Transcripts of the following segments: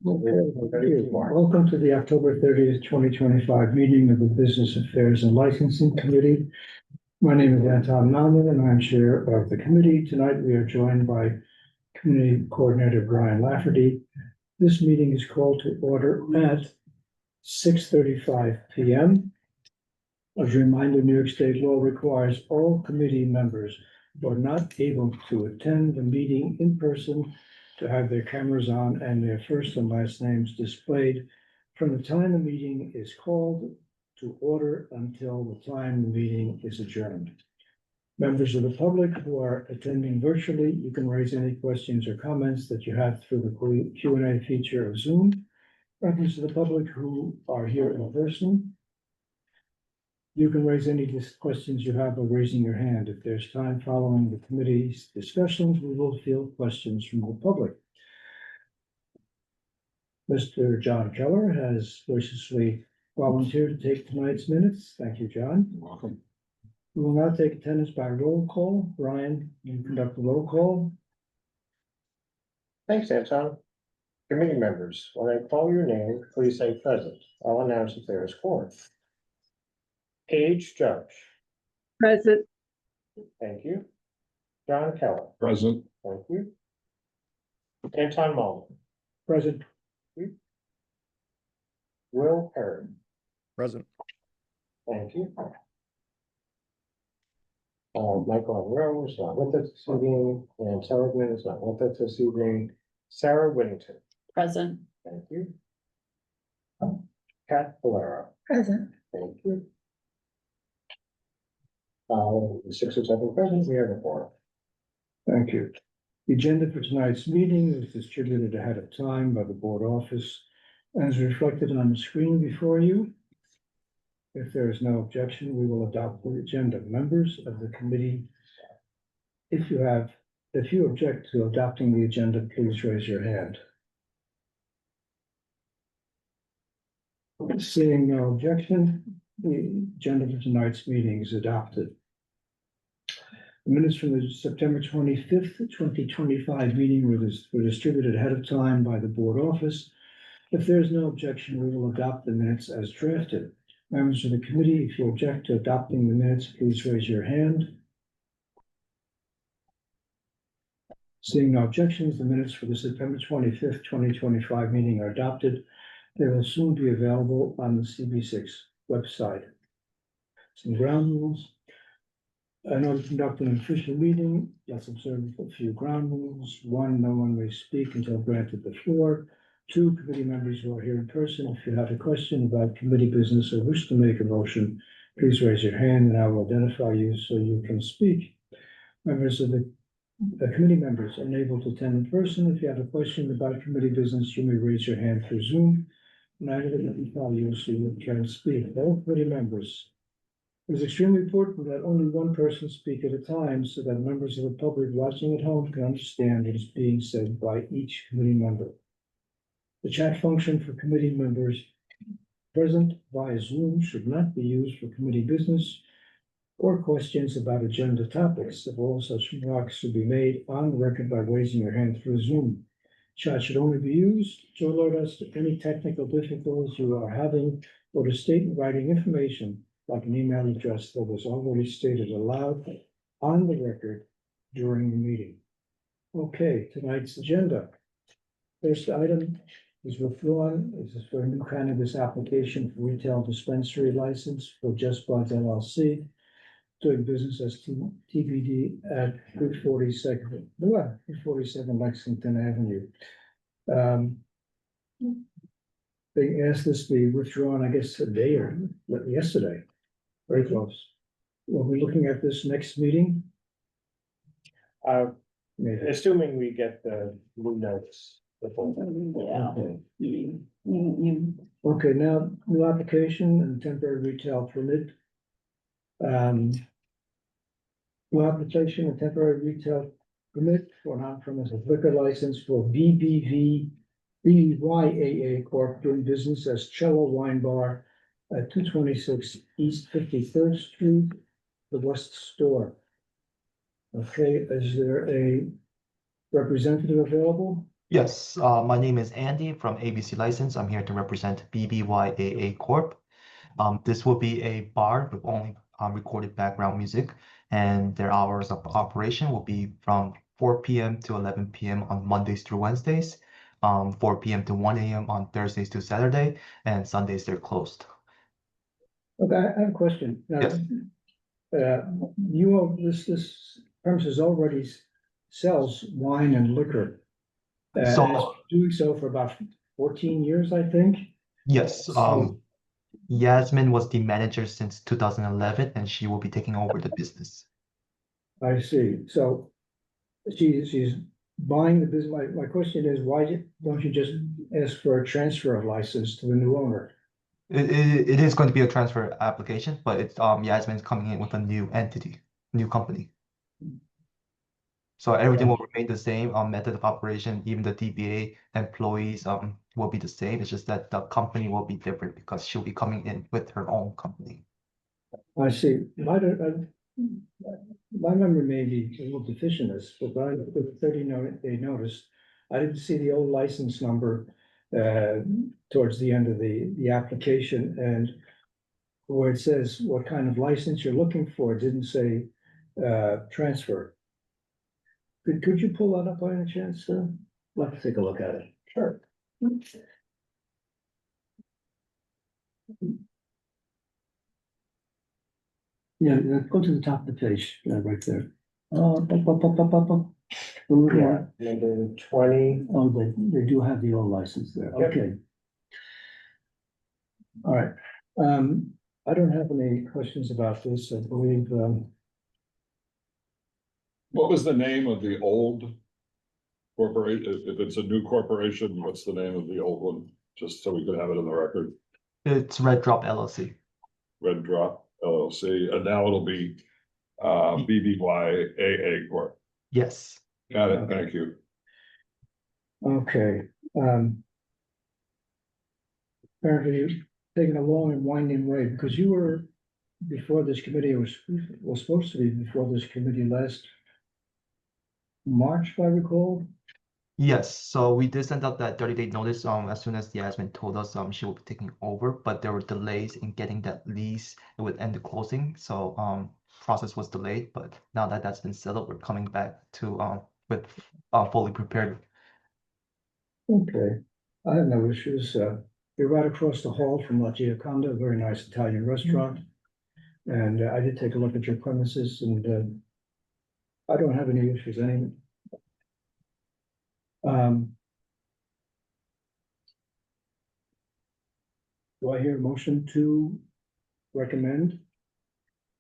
Okay, thank you. Welcome to the October 30th, 2025 meeting of the Business Affairs and Licensing Committee. My name is Anton Nauman and I'm chair of the committee. Tonight we are joined by Community Coordinator Brian Lafferty. This meeting is called to order at 6:35 p.m. As a reminder, New York State law requires all committee members who are not able to attend the meeting in person to have their cameras on and their first and last names displayed from the time the meeting is called to order until the time the meeting is adjourned. Members of the public who are attending virtually, you can raise any questions or comments that you have through the Q&A feature of Zoom. Members of the public who are here in person, you can raise any questions you have by raising your hand. If there's time following the committee's discussions, we will field questions from the public. Mr. John Keller has graciously volunteered to take tonight's minutes. Thank you, John. You're welcome. We will now take attendance by roll call. Brian, you conduct the roll call. Thanks, Anton. Committee members, when I call your name, please say present. I'll announce if there is quorum. Paige Judge. Present. Thank you. John Keller. Present. Thank you. Anton Mullen. Present. Will Perry. Present. Thank you. Michael Monroe is not with us this evening, and Seligman is not with us this evening. Sarah Whittington. Present. Thank you. Kat Valero. Present. Thank you. 6 or 7 present, we have a forum. Thank you. The agenda for tonight's meeting is distributed ahead of time by the board office and is reflected on the screen before you. If there is no objection, we will adopt the agenda. Members of the committee, if you object to adopting the agenda, please raise your hand. Seeing no objection, the agenda for tonight's meeting is adopted. The minutes from the September 25th, 2025 meeting were distributed ahead of time by the board office. If there is no objection, we will adopt the minutes as drafted. Members of the committee, if you object to adopting the minutes, please raise your hand. Seeing no objections, the minutes for the September 25th, 2025 meeting are adopted. They will soon be available on the CB6 website. Some ground rules. In order to conduct an official meeting, let's observe a few ground rules. 1, no one may speak until granted the floor. 2, committee members who are here in person, if you have a question about committee business or wish to make a motion, please raise your hand and I will identify you so you can speak. Members of the committee members unable to attend in person, if you have a question about committee business, you may raise your hand through Zoom and I will identify you so you can speak. All committee members. It is extremely important that only one person speak at a time so that members of the public watching at home can understand what is being said by each committee member. The chat function for committee members present via Zoom should not be used for committee business or questions about agenda topics. If all such remarks should be made on the record by raising your hand through Zoom. Chat should only be used to alert us to any technical difficulties you are having or to state in writing information like an email address that was already stated aloud on the record during the meeting. Okay, tonight's agenda. First item is withdrawn. This is for a new cannabis application for retail dispensary license for Just Buds LLC, doing business as TBD at 347 Lexington Avenue. They asked this to be withdrawn, I guess, today or yesterday. Very close. We'll be looking at this next meeting. Maybe. Assuming we get the new notes. Yeah. Okay. You. Okay, now, new application and temporary retail permit. New application and temporary retail permit for an on-premises liquor license for BYAA Corp. Doing business as Cello Wine Bar at 226 East 53rd Street, the West Store. Okay, is there a representative available? Yes, my name is Andy from ABC License. I'm here to represent BBYAA Corp. This will be a bar with only recorded background music, and their hours of operation will be from 4 p.m. to 11 p.m. on Mondays through Wednesdays, 4 p.m. to 1 a.m. on Thursdays to Saturday, and Sundays they're closed. Okay, I have a question. Now, Yes. This premises already sells wine and liquor. So- And it's doing so for about 14 years, I think. Yes, So- Yasmin was the manager since 2011, and she will be taking over the business. I see. So she's buying the business. My question is, why don't you just ask for a transfer of license to the new owner? It is going to be a transfer application, but it's Yasmin's coming in with a new entity, new company. So everything will remain the same, method of operation, even the DBA employees will be the same. It's just that the company will be different because she'll be coming in with her own company. I see. My memory may be a little deficient, but when I looked at the 30-day notice, I didn't see the old license number towards the end of the application, and where it says what kind of license you're looking for, it didn't say transfer. Could you pull that up by any chance? Let's take a look at it. Sure. Yeah, go to the top of the page, right there. Yeah, number 20. Oh, they do have the old license there, Yep. okay. All right, I don't have any questions about this, I believe, What was the name of the old corporation? If it's a new corporation, what's the name of the old one? Just so we could have it in the record. It's Red Drop LLC. Red Drop LLC, and now it'll be BBYAA Corp. Yes. Got it, Okay. thank you. okay, apparently you're taking a long and winding way, because you were before this committee, was supposed to be before this committee last March, if I recall. Yes, so we did send out that 30-day notice as soon as Yasmin told us she will be taking over, but there were delays in getting that lease with end the closing. So process was delayed, but now that that's been settled, we're coming back to with fully prepared. Okay, I have no issues. You're right across the hall from La Gioconda, a very nice Italian restaurant. And I did take a look at your premises, and I don't have any issues. Do I hear a motion to recommend?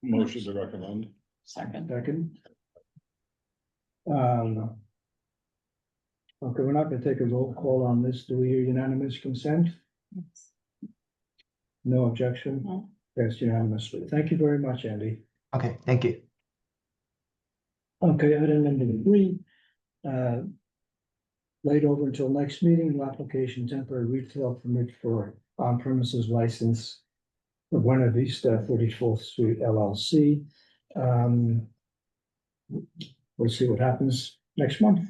Motion to recommend. Second. Second. Okay, we're not gonna take a roll call on this. Do we hear unanimous consent? No objection? No. Passed unanimously. Thank you very much, Andy. Okay, thank you. Okay, item number 3. Laid over until next meeting, new application temporary retail permit for on-premises license for Buena Vista 34th Street LLC. We'll see what happens next month.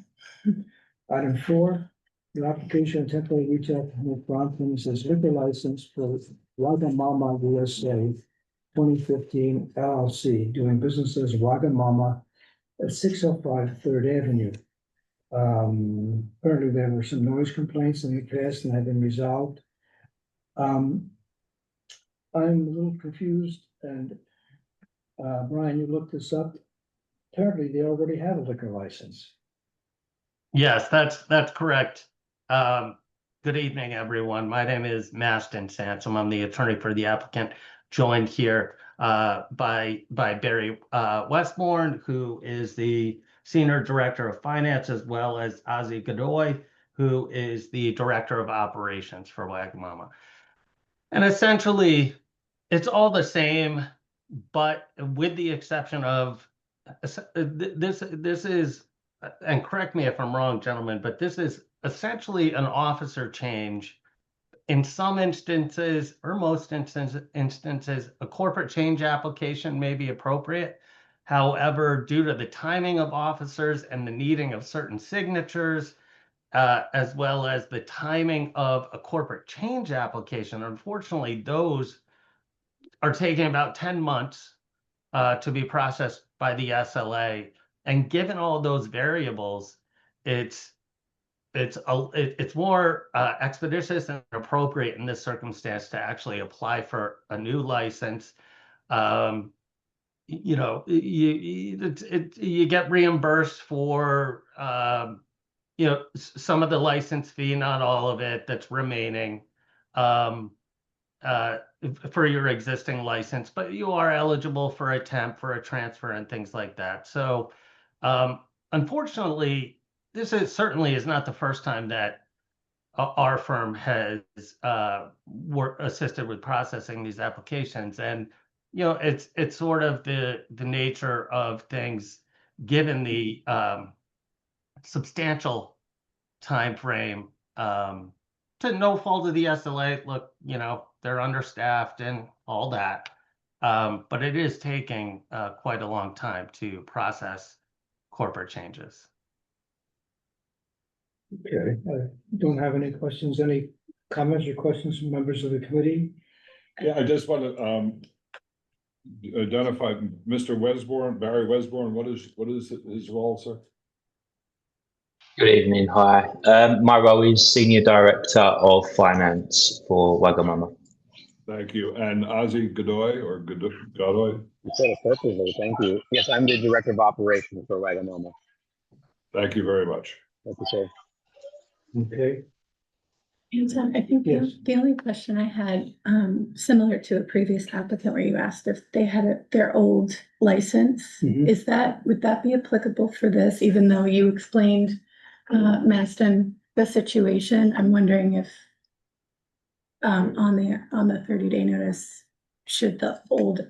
Item 4, new application temporary retail permit for on-premises liquor license for Wagamama USA 2015 LLC, doing business as Wagamama at 605 Third Avenue. Apparently there were some noise complaints in the past and have been resolved. I'm a little confused, and Brian, you looked this up. Apparently they already have a liquor license. Yes, that's correct. Good evening, everyone. My name is Maston Sansom. I'm the attorney for the applicant, joined here by Barry Westbourne, who is the Senior Director of Finance, as well as Ozzy Godoy, who is the Director of Operations for Wagamama. And essentially, it's all the same, but with the exception of this is, and correct me if I'm wrong, gentlemen, but this is essentially an officer change. In some instances, or most instances, a corporate change application may be appropriate. However, due to the timing of officers and the needing of certain signatures, as well as the timing of a corporate change application, unfortunately, those are taking about 10 months to be processed by the SLA. And given all those variables, it's more expeditious and appropriate in this circumstance to actually apply for a new license. You know, you get reimbursed for you know, some of the license fee, not all of it, that's remaining for your existing license, but you are eligible for a temp, for a transfer, and things like that. So, unfortunately, this certainly is not the first time that our firm has assisted with processing these applications, and you know, it's sort of the nature of things, given the substantial time frame, to no fault of the SLA. Look, you know, they're understaffed and all that, but it is taking quite a long time to process corporate changes. Okay, I don't have any questions. Any comments or questions from members of the committee? Yeah, I just want to identify Mr. Wesborn, Barry Wesborn. What is his role, sir? Good evening, hi. My role is Senior Director of Finance for Wagamama. Thank you. And Ozzy Godoy or Godoy? You said it perfectly, thank you. Yes, I'm the Director of Operations for Wagamama. Thank you very much. Thank you, sir. Okay, And I think Yes. the only question I had, similar to a previous applicant where you asked if they had their old license, Mhm. would that be applicable for this, even though you explained, Maston, the situation? I'm wondering if, on the 30-day notice, should the old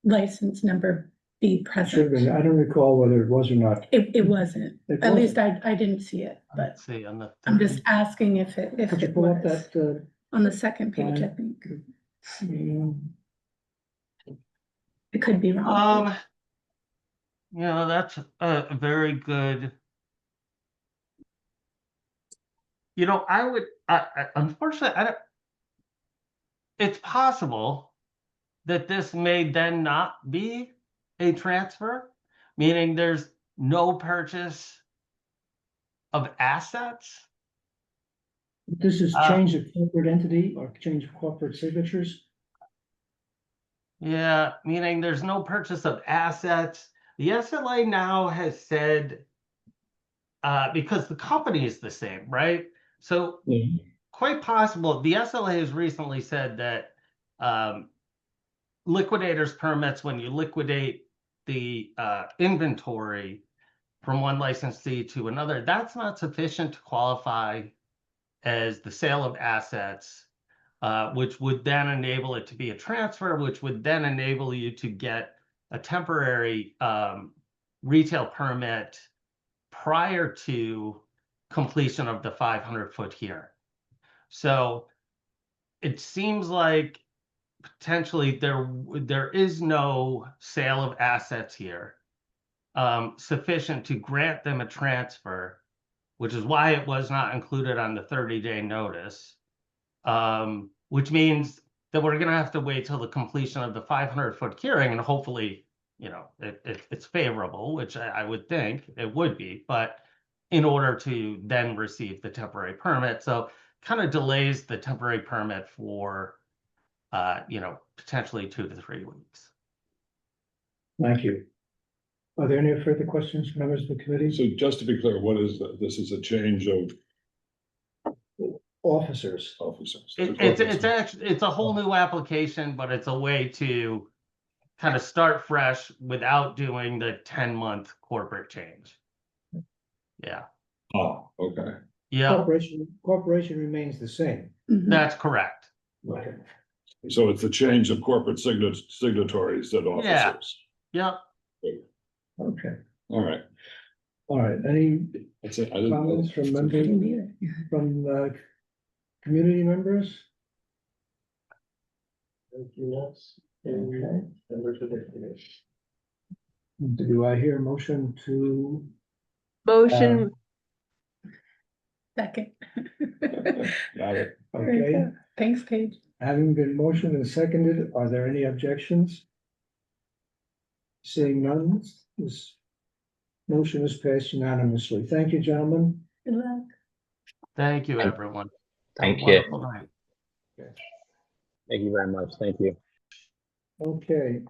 license number be should have been. present? I don't recall whether it was or not. It wasn't, It at least wasn't. I didn't see it, but Let's see on the I'm just asking if it Could you pull up was. that, On the second page, I Fine. think. mm, It could be wrong. you know, that's a very good. You know, unfortunately, I don't. It's possible that this may then not be a transfer, meaning there's no purchase of assets. this is change of corporate entity or change of corporate signatures? Yeah, meaning there's no purchase of assets. The SLA now has said, because the company is the same, right? So quite possible, the SLA has recently said that liquidators permits, when you liquidate the inventory from one licensee to another, that's not sufficient to qualify as the sale of assets, which would then enable it to be a transfer, which would then enable you to get a temporary retail permit prior to completion of the 500-foot hearing. So it seems like potentially there is no sale of assets here sufficient to grant them a transfer, which is why it was not included on the 30-day notice, which means that we're going to have to wait till the completion of the 500-foot hearing, and hopefully, you know, it's favorable, which I would think it would be, but in order to then receive the temporary permit. So kind of delays the temporary permit for, you know, potentially 2 to 3 weeks. Thank you. Are there any further questions from members of the committee? So just to be clear, what is that? This is a change of Officers. officers. It's a whole new application, but it's a way to kind of start fresh without doing the 10-month corporate change. Yeah. Oh, okay. Yeah, Corporation remains the same. that's correct. Okay. So it's a change of corporate signatories and officers. Yep. Okay, All right. all right. Any That's it. comments from members, from community members? Thank you, yes. Okay. Members of the commission. Do I hear a motion to? Motion, Second. Got it. Very Okay, good. Thanks, Paige. having been motioned and seconded, are there any objections? Seeing none, this motion is passed unanimously. Thank you, gentlemen. Good luck. Thank you, everyone. Have a Thank you. wonderful night. Thank you very much. Thank you. Okay.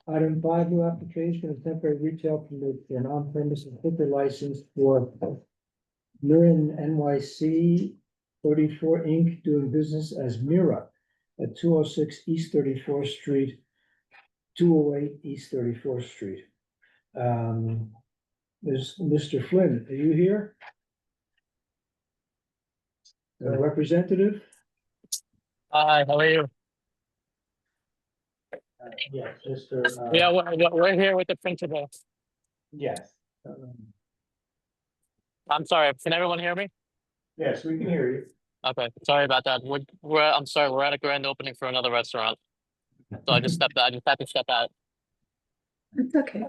Item 5, new application of temporary retail permit for an on-premises liquor license for Mirin NYC 34 Inc. doing business as Mira at 206 East 34th Street, 208 East 34th Street. There's Mr. Flynn, are you here? A representative? Hi, how are you? Yes, Mr. Yeah, we're here with the principal. Yes. I'm sorry, can everyone hear me? Yes, we can hear you. Okay, sorry about that. I'm sorry, we're at a grand opening for another restaurant. So I just stepped out, I just had to step out. It's okay.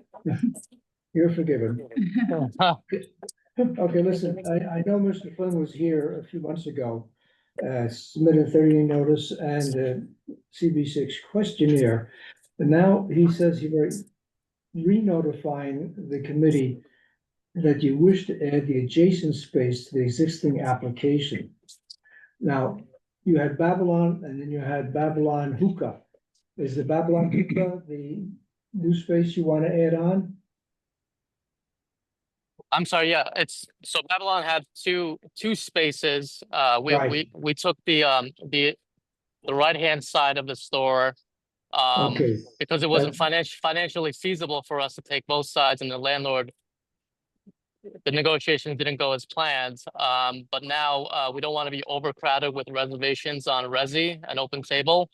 You're forgiven. Okay, listen, I know Mr. Flynn was here a few months ago, submitted 30-day notice and a CB6 questionnaire. And now he says he will re-notifying the committee that you wish to add the adjacent space to the existing application. Now, you had Babylon and then you had Babylon Hookah. Is the Babylon Hookah the new space you want to add on? I'm sorry, yeah, so Babylon had two spaces. Right. We took the right-hand side of the store. Okay. Because it wasn't financially feasible for us to take both sides, and the landlord, the negotiations didn't go as planned. But now we don't want to be overcrowded with reservations on Resi and Open Table.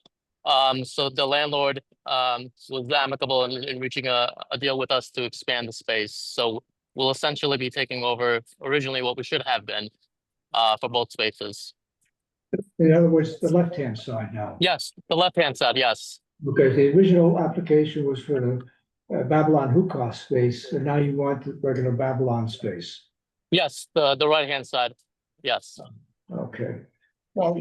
So the landlord was amicable in reaching a deal with us to expand the space. So we'll essentially be taking over originally what we should have been for both spaces. In other words, the left-hand side now. Yes, the left-hand side, yes. Because the original application was for the Babylon Hookah space, and now you want the regular Babylon space. Yes, the right-hand side, yes. Okay, well,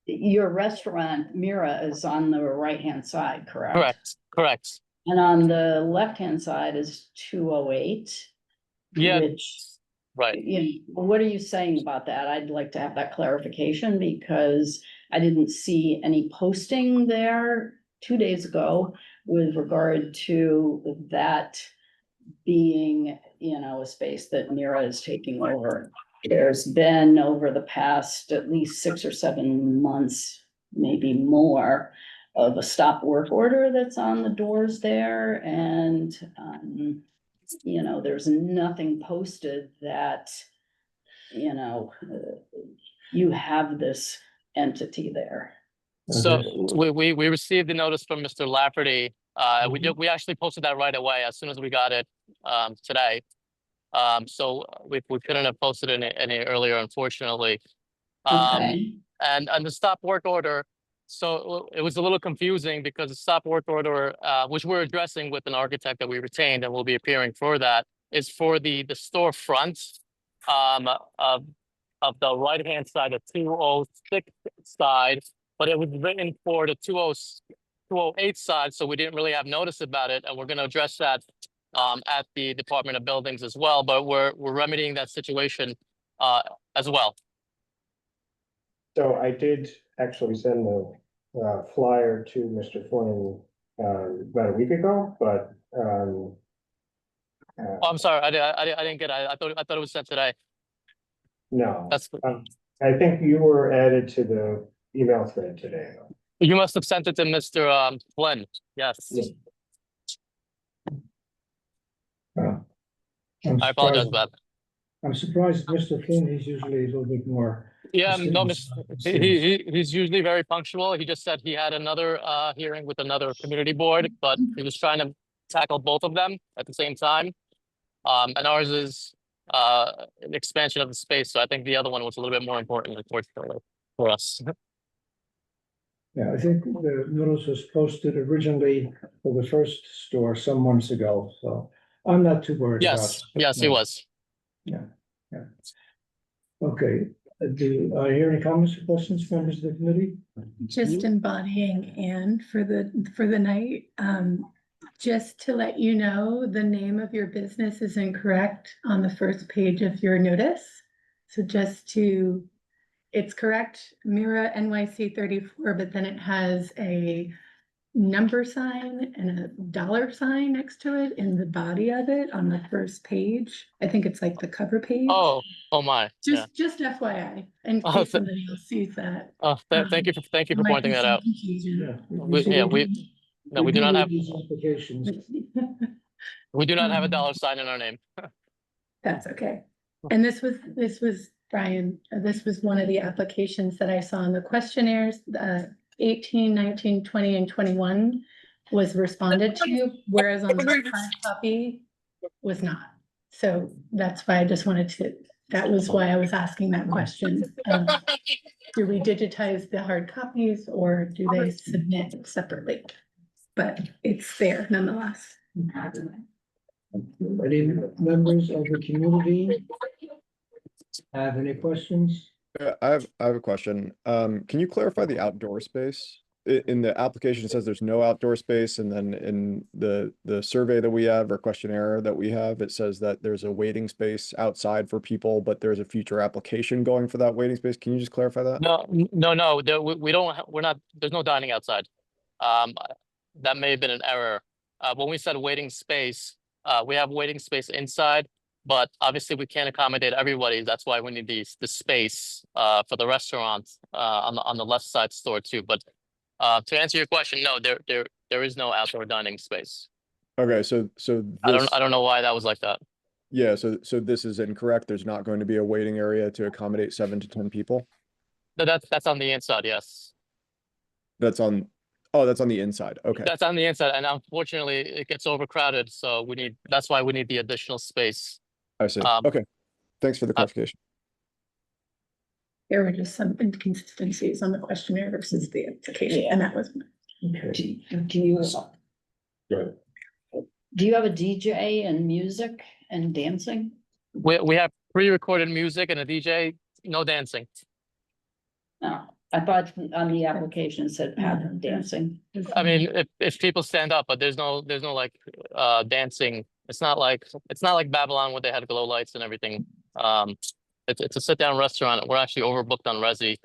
your restaurant, Mira, is on the right-hand side, correct? Correct. And on the left-hand side is 208. Yeah, Which, right. you know, what are you saying about that? I'd like to have that clarification because I didn't see any posting there 2 days ago with regard to that being, you know, a space that Mira is taking over. There's been over the past at least 6 or 7 months, maybe more, of a stop work order that's on the doors there. And, you know, there's nothing posted that, you know, you have this entity there. So we received the notice from Mr. Lafferty. We actually posted that right away as soon as we got it today. So we couldn't have posted any earlier, unfortunately. Okay. And the stop work order, so it was a little confusing because the stop work order, which we're addressing with an architect that we retained and will be appearing for that, is for the storefront of the right-hand side, the 206 side, but it was written for the 208 side, so we didn't really have notice about it, and we're going to address that at the Department of Buildings as well, but we're remedying that situation as well. So I did actually send the flyer to Mr. Flynn about a week ago, but Oh, I'm sorry, I didn't get it. I thought it was sent today. no. That's I think you were added to the email thread today. You must have sent it to Mr. Flynn. Yes. Yeah. I apologize about that. I'm surprised, Mr. Flynn, he's usually a little bit more. Yeah, no, Distinguished. he's usually very punctual. He just said he had another hearing with another community board, but he was trying to tackle both of them at the same time. And ours is an expansion of the space, so I think the other one was a little bit more important, unfortunately, for us. Yeah, I think the notice was posted originally for the first store some months ago, so I'm not too worried about. Yes, yes, he No. was. Okay, do I hear any comments or questions, members of the committee? Just embodying Anne for the night. Just to let you know, the name of your business is incorrect on the first page of your notice. So it's correct, Mira NYC 34, but then it has a number sign and a dollar sign next to it in the body of it on the first page. I think it's like the cover page. Oh my, yeah. Just FYI, in Oh, case somebody else sees that. Thank you for There might pointing be that some out. confusion. No, we do not have, These applications. we do not have a dollar sign in our name. That's okay. And this was Brian, this was one of the applications that I saw in the questionnaires, 18, 19, 20, and 21 was responded to, whereas on the hard copy was not. So that's why I just wanted to, that was why I was asking that question. Do we digitize the hard copies or do they submit separately? But it's there nonetheless. Any members of the community have any questions? I have a question. Can you clarify the outdoor space? In the application, it says there's no outdoor space, and then in the survey that we have or questionnaire that we have, it says that there's a waiting space outside for people, but there's a future application going for that waiting space. Can you just clarify that? No, we don't, we're not, there's no dining outside. That may have been an error. When we said waiting space, we have waiting space inside, but obviously we can't accommodate everybody. That's why we need the space for the restaurants on the left side store too. But to answer your question, no, there is no outdoor dining space. Okay, so I this, don't know why that was like that. yeah, so this is incorrect. There's not going to be a waiting area to accommodate 7 to 10 people. No, that's on the inside, yes. That's on, oh, that's on the inside. Okay, That's on the inside, and unfortunately, it gets overcrowded. So that's why we need the additional space. I see. Okay, thanks for the clarification. There were just some inconsistencies on the questionnaire versus the application, and that was. Okay, Do you have a DJ and music and dancing? We have pre-recorded music and a DJ, no dancing. No, I thought on the application it said pattern dancing. I mean, if people stand up, but there's no like dancing. It's not like Babylon where they had glow lights and everything. It's a sit-down restaurant. We're actually overbooked on Resi,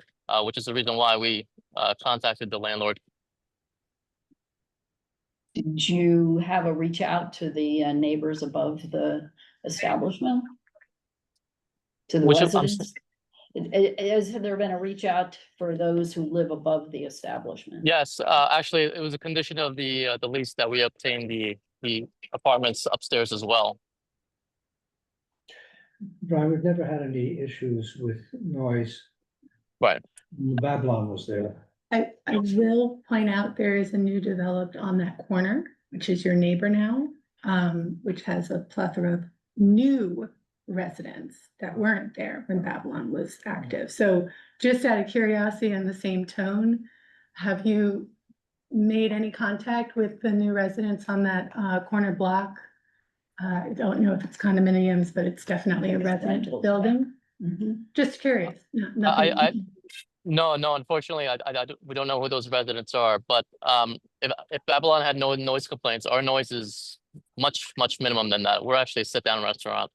which is the reason why we contacted the landlord. Did you have a reach out to the neighbors above the establishment? To the Which residents? Has there been a reach out for those who live above the establishment? Yes, actually, it was a condition of the lease that we obtained the apartments upstairs as well. Brian, we've never had any issues with noise. Right. Babylon was there. I will point out there is a new developed on that corner, which is your neighbor now, which has a plethora of new residents that weren't there when Babylon was active. So just out of curiosity, in the same tone, have you made any contact with the new residents on that corner block? I don't know if it's condominiums, but it's definitely a residential building. Just curious. Nothing. No, unfortunately, we don't know who those residents are, but if Babylon had no noise complaints, our noise is much minimum than that. We're actually a sit-down restaurant.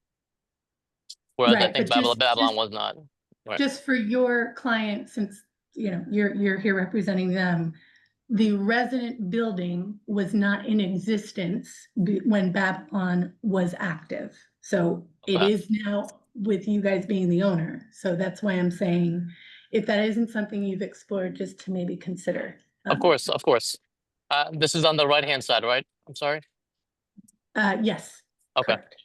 Whereas I think Babylon was not. Right. Just for your client, since you're here representing them, the resident building was not in existence when Babylon was active. So it is now with you guys being the owner. So that's why I'm saying, if that isn't something you've explored, just to maybe consider. Of course. This is on the right-hand side, right? I'm sorry. Yes. Okay. Correct.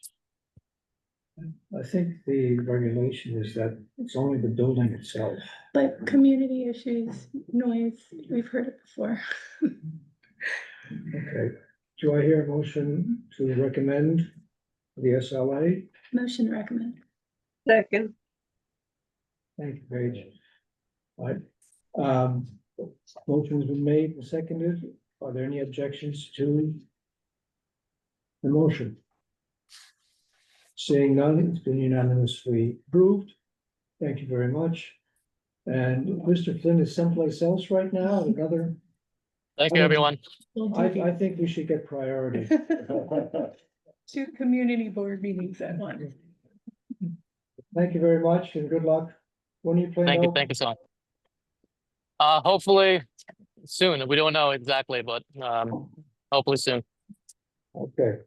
I think the regulation is that it's only the building itself. But community issues, noise, we've heard it before. Okay, do I hear a motion to recommend the SLA? Motion to recommend. Second. Thank you, Paige. All right, Motion's been made and seconded. Are there any objections to the motion? Seeing none, it's been unanimously approved. Thank you very much. And Mr. Flynn is someplace else right now, another, Thank you, everyone. I think we should get priority. 2 community board meetings at once. Thank you very much and good luck. When are you planning? Thank you so much. Hopefully soon. We don't know exactly, but hopefully soon. Okay.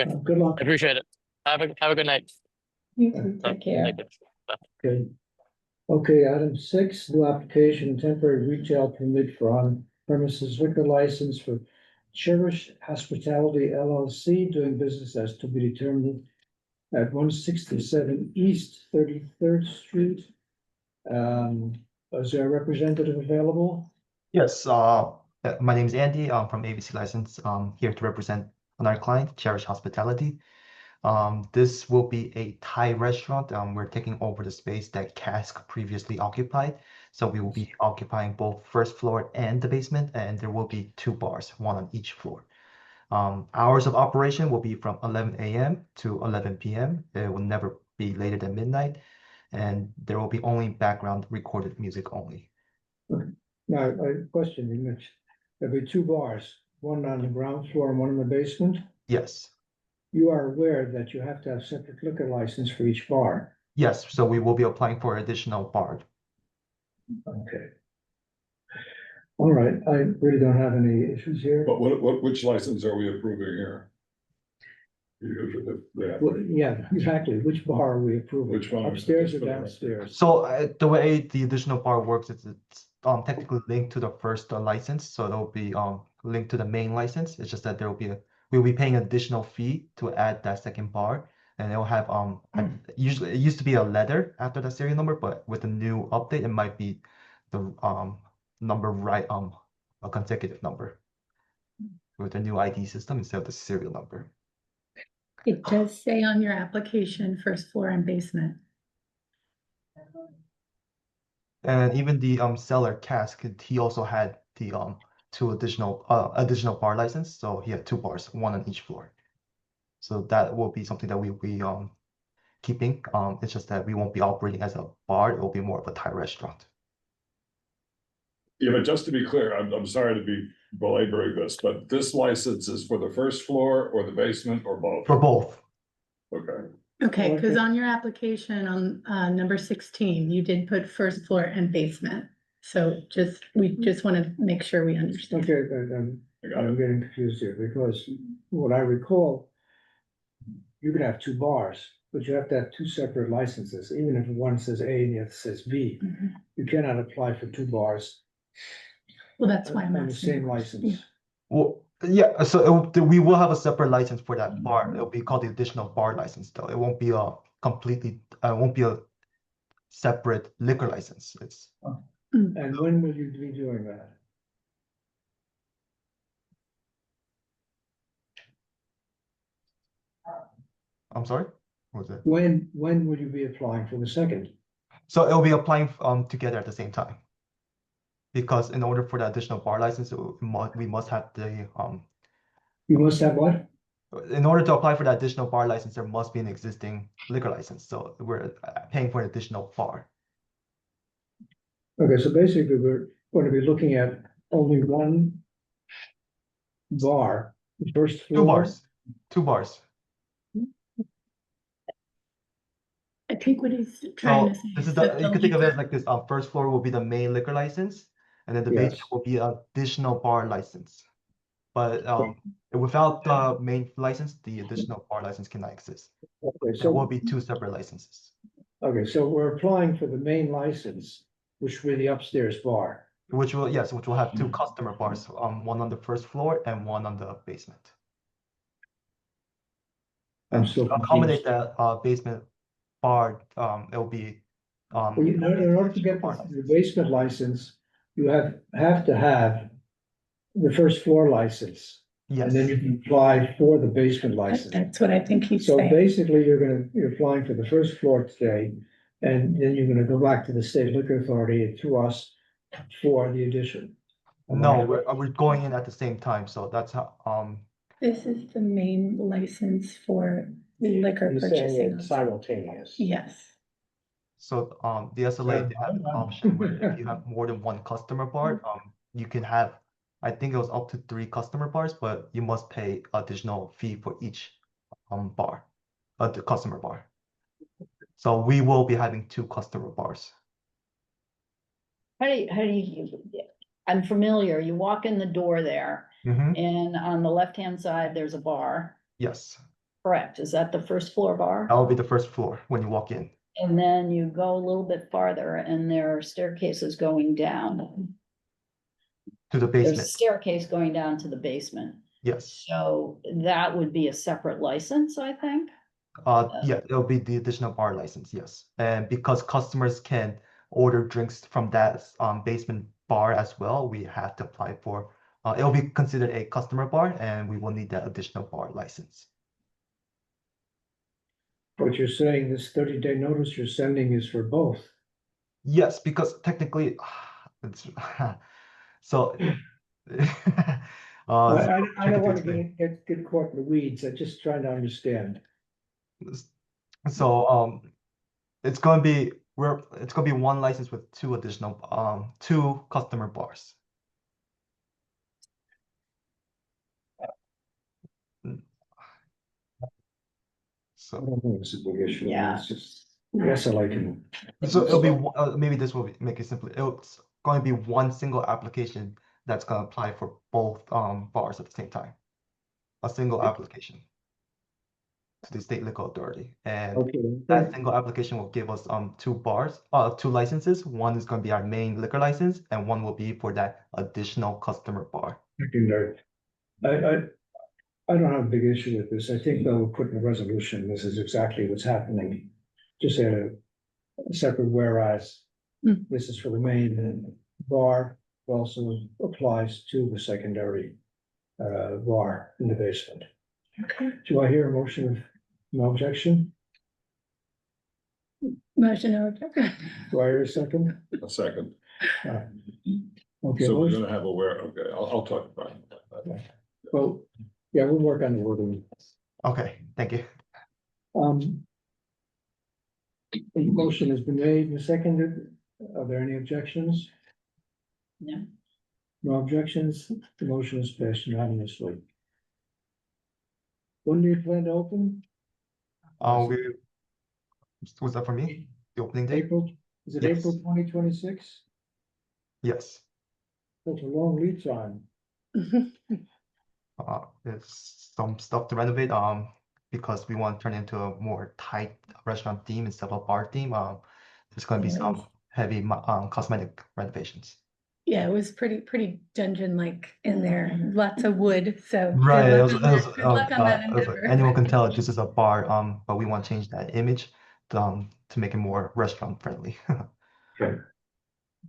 Okay. Good luck. I appreciate it. Have a good night. You too, take care. Thank you. Okay. Okay, item 6, new application, temporary retail permit for on premises liquor license for Cherish Hospitality LLC, doing business as to be determined at 167 East 33rd Street. Is there a representative available? Yes, my name is Andy. I'm from ABC License. Here to represent another client, Cherish Hospitality. This will be a Thai restaurant. We're taking over the space that Cask previously occupied. So we will be occupying both first floor and the basement, and there will be 2 bars, 1 on each floor. Hours of operation will be from 11 a.m. to 11 p.m. It will never be later than midnight, and there will be only background recorded music only. Now, a question, you mentioned, there'll be 2 bars, one on the ground floor and one in the basement. Yes. You are aware that you have to have separate liquor license for each bar. Yes, so we will be applying for additional bar. Okay. All right, I really don't have any issues here. But which license are we approving here? Yeah, exactly. Which bar are we approving? Which one? Upstairs or downstairs? So the way the additional bar works is it's technically linked to the first license, so it'll be linked to the main license. It's just that there will be we'll be paying an additional fee to add that second bar, and it'll have usually it used to be a letter after the serial number, but with the new update, it might be the number right a consecutive number with the new ID system instead of the serial number. It does say on your application, first floor and basement. And even the seller Cask, he also had the 2 additional bar license, so he had 2 bars, 1 on each floor. So that will be something that we'll be keeping. It's just that we won't be operating as a bar; it will be more of a Thai restaurant. Yeah, but just to be clear, I'm sorry to be belaboring this, but this license is for the first floor or the basement or both? For both. Okay. Okay, because Okay. on your application on number 16, you did put first floor and basement. So we just want to make sure we understand. Okay, but I'm getting confused here because what I recall, you can have 2 bars, but you have to have 2 separate licenses, even if one says A and the other says B. Mhm. You cannot apply for 2 bars Well, that's why I'm on the asking. same license. Well, yeah. So we will have a separate license for that bar. It'll be called the additional bar license, though. It won't be a won't be a separate liquor license. It's And when will you be doing that? I'm sorry. What was it? When will you be applying for the second? So it'll be applying together at the same time. Because in order for the additional bar license, we must have the You must have what? in order to apply for the additional bar license, there must be an existing liquor license. So we're paying for an additional bar. Okay, so basically, we're going to be looking at only 1 bar, the first floor. 2 bars. 2 bars. I think what he's trying So to say. this is that you can think of it liquor- as like this. First floor will be the main liquor license, and then the Yes. basement will be an additional bar license. But without the main license, the additional bar license cannot exist. Okay, There will so, be 2 separate licenses, okay, so we're applying for the main license, which will be the upstairs bar. which will have 2 customer bars, one on the first floor and one on the basement. I'm And still to accommodate confused. that basement bar, it will be Well, in order to get the basement license, you have to have the first floor license. And then yes. you can apply for the basement license. That's what I think he's So saying. basically, you're applying for the first floor today, and then you're gonna go back to the state liquor authority and to us for the addition. No, we're going in at the same time, so that's how, This is the main license for liquor He's saying purchasing. it's simultaneous. Yes. so, the SLA, they have an option where if you have more than one customer bar, you can have, I think it was up to 3 customer bars, but you must pay additional fee for each, bar, the customer bar. So we will be having 2 customer bars. How do you, I'm familiar, you walk in the door there Mhm. and on the left-hand side, there's a bar, Yes, correct? Is that the first floor bar? that will be the first floor when you walk in. And then you go a little bit farther and there are staircases going down. To the There's a basement, staircase going down to the basement. yes. So that would be a separate license, I think. Yeah, it'll be the additional bar license, yes. And because customers can order drinks from that basement bar as well, we have to apply for, it'll be considered a customer bar and we will need that additional bar license. What you're saying, this 30-day notice you're sending is for both. Yes, because technically, it's, so. I don't want to get caught in the weeds. I'm just trying to understand. So, it's gonna be, it's gonna be 1 license with 2 additional, 2 customer bars. I So, don't think it's a big issue. Yeah. It's just, yes, I like him. so it'll be, maybe this will make it simpler. It's going to be 1 single application that's gonna apply for both, bars at the same time. A single application to the State Liquor Authority. And Okay. that single application will give us 2 bars, 2 licenses. 1 is going to be our main liquor license, and 1 will be for that additional customer bar. I don't have a big issue with this. I think they'll put in a resolution, this is exactly what's happening. Just add a separate whereas. Mm. This is for the main bar, also applies to the secondary bar in the basement. Okay. Do I hear a motion of no objection? Motion to object. Do I hear a second? A second. Okay, So we're motion- gonna have a where, okay, I'll talk about it. well, yeah, we'll work on the wording. Okay, thank you. The motion has been made and seconded. Are there any objections? No. No objections. The motion is passed unanimously. When do you plan to open? Was that for me? The opening date? April, is it Yes. April 2026? Yes. That's a long lead time. There's some stuff to renovate, because we want to turn it into a more tight restaurant theme instead of a bar theme. There's gonna be some Nice. heavy cosmetic renovations. Yeah, it was pretty dungeon-like in there, lots of wood, so. good Right, luck on that- good luck on that it was like, endeavor. anyone can tell this is a bar, but we want to change that image to make it more restaurant friendly. Okay.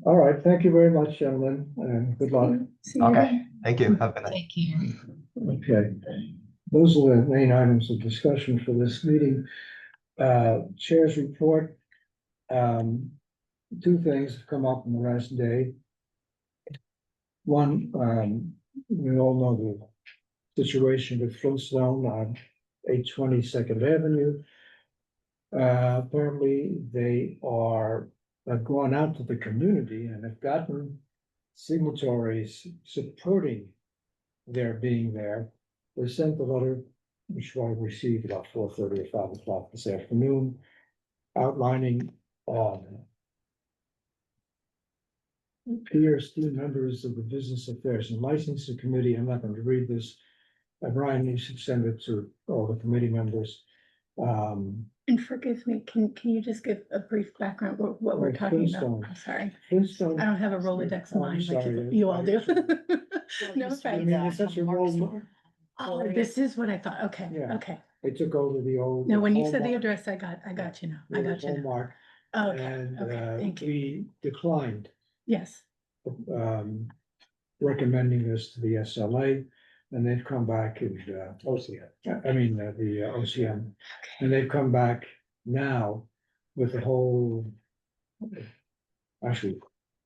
All right, thank you very much, gentlemen, and good luck. See you Okay, then. thank you. Have a good night. Thank you. Okay. Those are the main items of discussion for this meeting. Chair's report. 2 things have come up in the last day. One, we all know the situation with Flintstone on 820 Second Avenue. Apparently they have gone out to the community and have gotten signatories supporting their being there. They sent a letter, which I received about 4:30 or 5 o'clock this afternoon, outlining PRSD members of the Business Affairs and Licensing Committee. I'm not going to read this. Brian, you should send it to all the committee members. And forgive me, can you just give a brief background, what we're Oh, talking about? Flintstone. I'm sorry, Flintstone. I don't have a Rolodex of Oh, mine like sorry. you all do. No Used to be offense. mean, it's such a role- Oh, this is what I thought, okay, Yeah. okay. They took over the old. No, when you said the Hallmark- address, I got you now, I the got you now. Hallmark, Okay, and okay, thank you. we declined Yes, recommending this to the SLA, and they've come back and OCM. I mean, the OCM, and they've come back now with the whole. Actually,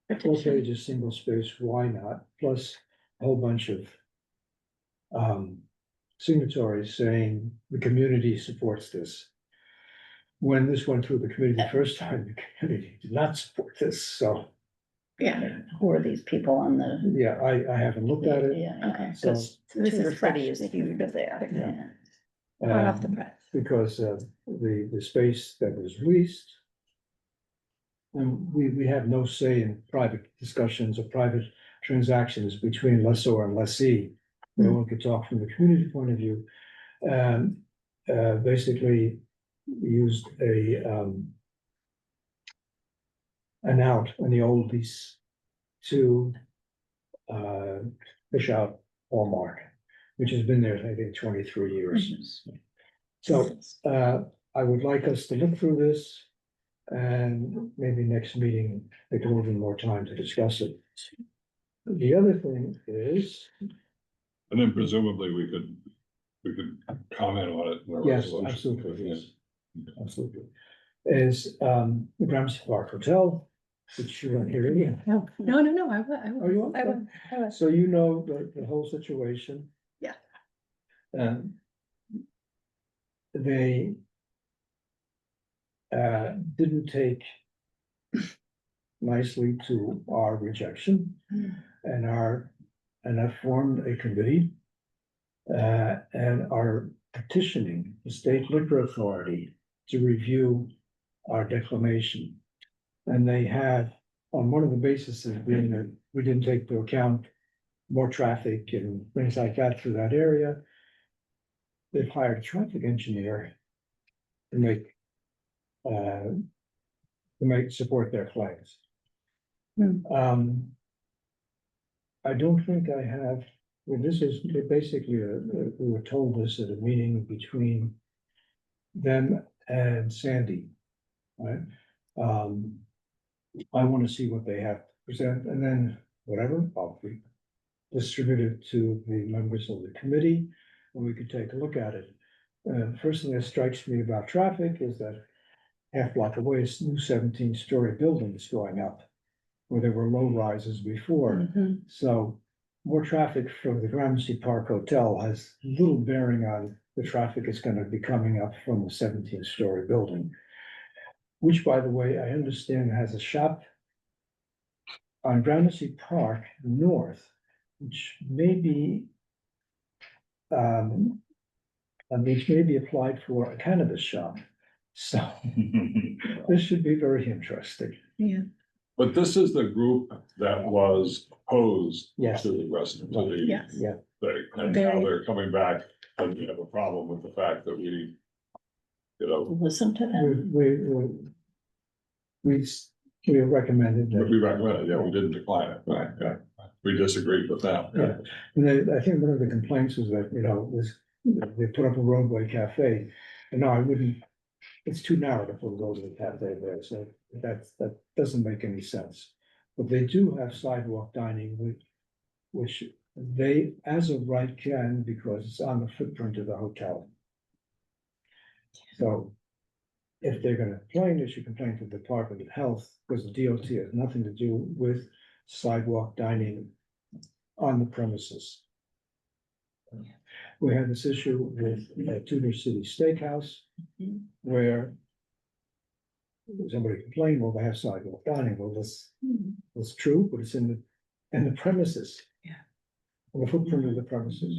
4 petition. pages, single space, why not, plus a whole bunch of signatories saying the community supports this. When this went through the committee the first time, the community did not support this, so, Yeah, Who are these people on the? yeah, I haven't looked at it. Yeah, Okay. So, because so this Tudor is fresh. City is huge there. Yeah. Hot off the press. because the space that was leased. And we have no say in private discussions or private transactions between lessor and lessee. No one could talk from the community point of view. Basically used an out on the old lease to fish out Walmart, which has been there, I think, 23 years. So I would like us to look through this and maybe next meeting, take a little bit more time to discuss it. The other thing is, And then presumably we could comment on it. in a yes, resolution. absolutely, yes, absolutely, is the Gramercy Park Hotel, which you weren't here yet. No, I will, Oh, you are? I will, I will. So you know the whole situation. Yeah. They didn't take nicely to our rejection and have formed a committee and are petitioning the state liquor authority to review our declination. And they have, on one of the bases being that we didn't take into account more traffic and things like that through that area, they've hired a traffic engineer to support their claims. I don't think I have, well, this is basically, we were told this at a meeting between them and Sandy, right? I want to see what they have to present, and then whatever, I'll distribute it to the members of the committee, and we could take a look at it. First thing that strikes me about traffic is that half block away is new 17-story buildings going up, where there were low rises before. So more traffic from the Gramercy Park Hotel has little bearing on the traffic that's going to be coming up from the 17-story building. Which, by the way, I understand has a shop on Gramercy Park North, which may be applied for a cannabis shop. So this should be very interesting. Yeah. But this is the group that was opposed Yes. to the rest of the Yes. Yeah, thing, and now they're coming back, and we have a problem with the fact that we, you know, Listen to them. we recommended that. we recommended, yeah, we didn't decline it, right, yeah. We disagreed with them. Yeah, and I think one of the complaints was that, they put up a roadway cafe, and no, I wouldn't, it's too narrow to put a roadway cafe there, so that doesn't make any sense. But they do have sidewalk dining, which they, as of right, can, because it's on the footprint of the hotel. So if they're gonna complain, they should complain to the Department of Health, because the DOT has nothing to do with sidewalk dining on the premises. We had this issue with Tudor City Steakhouse, where somebody complained, well, they have sidewalk dining. Well, that's true, but it's in the premises. Yeah. On the footprint of the premises.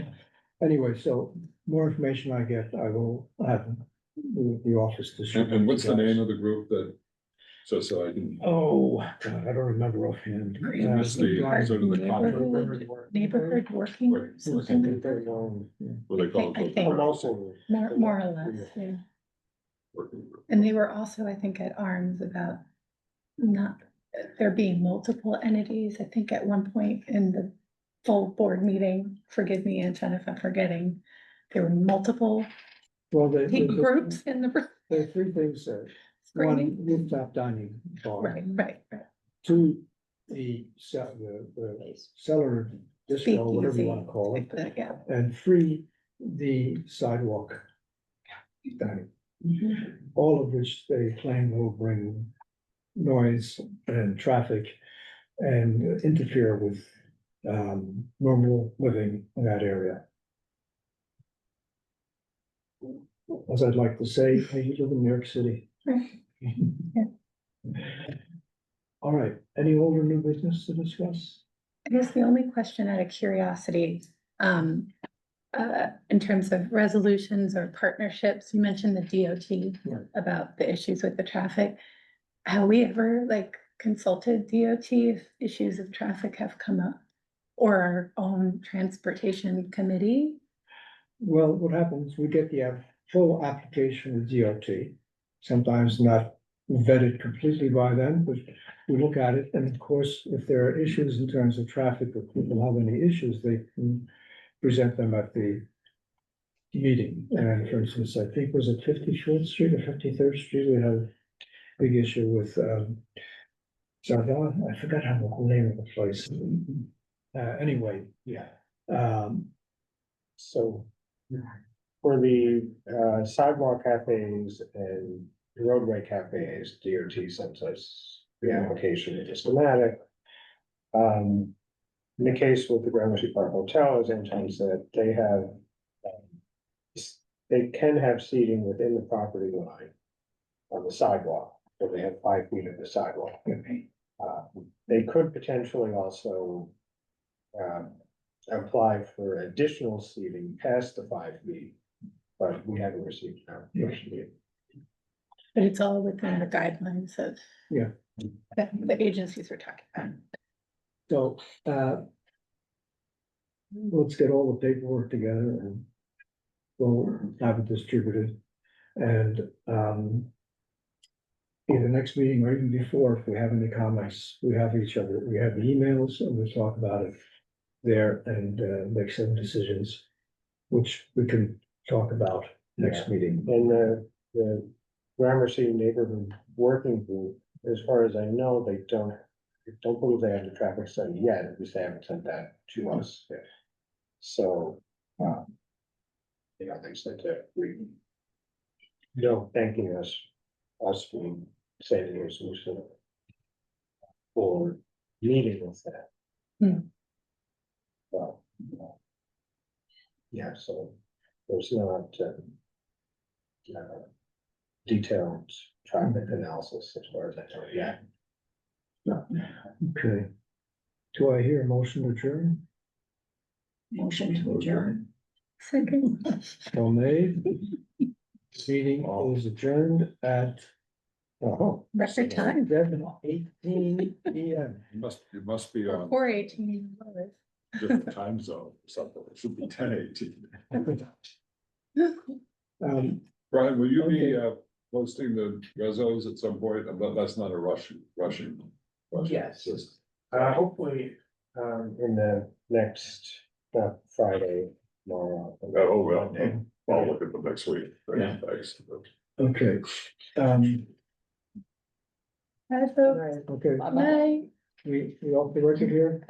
Anyway, so more information I get, I will have the office to. And what's the name of the group that, so I can. Oh, God, I don't remember offhand. It's the, sort of the contract, Neighborhood working or something like that. what they call I it. think- Also, More or less, yeah. Working group. And they were also, I think, at arms about not, there being multiple entities. I think at one point in the full board meeting, forgive me, Anton, if I'm forgetting, there were multiple Well, groups in the. there are three things, one, rooftop dining bar. Right. Two, the cellar disco, whatever you wanna call it. Yeah. And three, the sidewalk dining. All of which they claim will bring noise and traffic. and interfere with normal living in that area. As I'd like to say, hey, you live in New York City. All right, any older new business to discuss? I guess the only question out of curiosity, in terms of resolutions or partnerships, you mentioned the DOT Right. about the issues with the traffic. Have we ever like consulted DOT if issues of traffic have come up? Or our own transportation committee? Well, what happens, we get the full application with DOT, sometimes not vetted completely by them, but we look at it, and of course, if there are issues in terms of traffic or people have any issues, they can present them at the meeting. And for instance, I think was it 54th Street or 53rd Street, we had a big issue with Sardella, I forgot how the name of the place. Anyway, yeah. So for the sidewalk cafes and roadway cafes, DOT sends us the application in a schematic. In the case with the Gramercy Park Hotel, as Anton said, they have they can have seating within the property line on the sidewalk, so they have 5 feet of the sidewalk. They could potentially also apply for additional seating past the 5 feet, but we haven't received an application yet. But it's all within the guidelines of. Yeah. The agencies we're talking about. So, let's get all the paperwork together and we'll have it distributed. And, either next meeting or even before, if we have any comments, we have each other, we have the emails and we'll talk about it there and, make some decisions, which we can talk about next meeting. And the Gramercy Neighborhood Working Group, as far as I know, they don't believe they have the traffic study yet, at least they haven't sent that to us yet. So, they said that thanking us for sending a solution for meeting with that. Well, yeah, so there's not detailed traffic analysis as far as I know yet. Okay. Do I hear a motion to adjourn? Motion to adjourn. Second. So made. Meeting is adjourned at Record time. 7:18 PM. It must be on 4:18. different time zone or something. It should be 10:18. Brian, will you be posting the resos at some point? That's not a rushing. Yes. Hopefully, in the next Friday, tomorrow. Oh, well, Monday. I'll look at the next week. Yeah. Thanks. Okay. Bye, folks. Okay, Bye-bye. Bye. we all be working here.